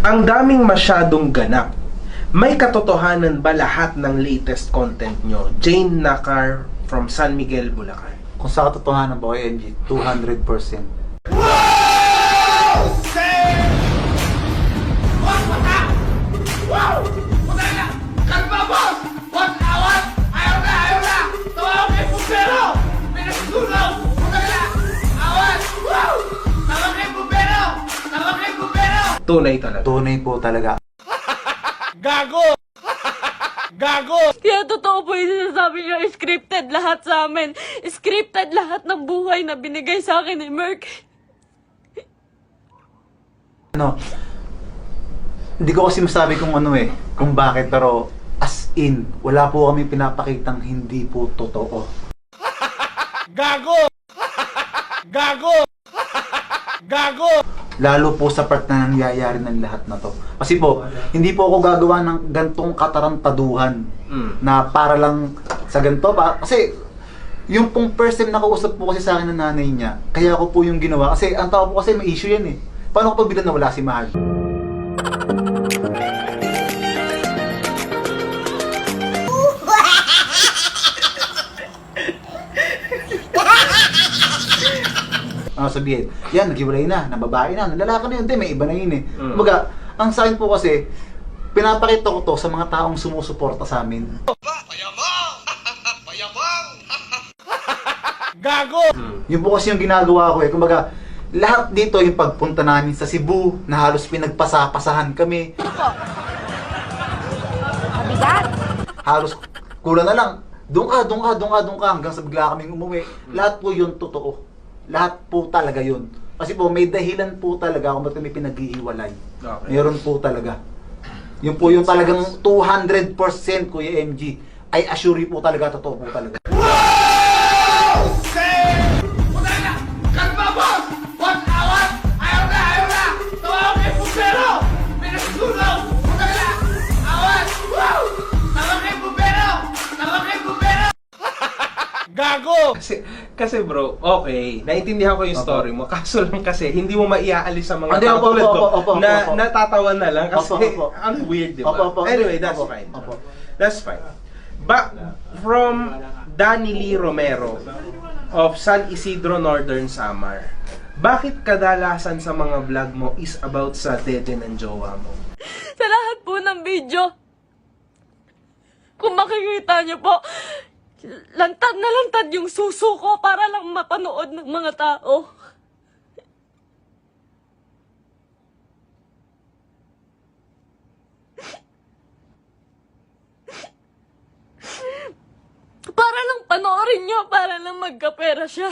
Ang daming masyadong ganap. May katotohanan ba lahat ng latest content nyo? Jane Nacar from San Miguel, Bulacan. Kung sa katotohanan ba kay NG, 200%. Tunay talaga. Tunay po talaga. Gago! Gago! Kaya totoo po yung sinasabi niya, scripted lahat sa amin. Scripted lahat ng buhay na binigay sa akin ni Merk. Ano, hindi ko kasi masabi kung ano kung bakit, pero as in, wala po kami pinapakitang hindi po totoo. Gago! Gago! Gago! Lalo po sa part na nangyayari ng lahat na to. Kasi po, hindi po ako gagawa ng gantong katarantaduhan na para lang sa ganito. Kasi yung pong first time nakausap po kasi sa akin ng nanay niya, kaya ako po yung ginawa. Kasi ang tao po kasi may issue yan Paano ko pag bilang nawala si Mahal? Sabihin, yan, naghiwalay na, nababae na, nalalaki na yun, may iba na yun Kumbaga, ang sa akin po kasi, pinapakita ko to sa mga taong sumusuporta sa amin. Payabang! Payabang! Gago! Yun po kasi yung ginagawa ko Kumbaga, lahat dito yung pagpunta namin sa Cebu, na halos pinagpasapasahan kami. Mabigat! Halos kulang na lang, doon ka, hanggang sa bigla kaming umuwi. Lahat po yun totoo. Lahat po talaga yun. Kasi po, may dahilan po talaga kung ba't kami pinaghihiwalay. Okay. Meron po talaga. Yun po yung talagang 200% Kuya MG. I assure you po talaga, totoo po talaga. Gago! Kasi bro, okay, naintindihan ko yung story mo. Kaso lang kasi, hindi mo maiaalis sa mga Hindi, tao opo, tulad ko opo, na opo. natatawan na lang kasi Opo. ang weird, di ba? Opo. Anyway, that's Opo. fine. Opo. That's fine. But from Danny Lee Romero of San Isidro, Northern Samar, bakit kadalasan sa mga vlog mo is about sa dede ng jowa mo? Sa lahat po ng video, kung makikita niyo po, lantad na lantad yung suso ko para lang mapanood ng mga tao. Para lang panoorin niyo, para lang magkapera siya.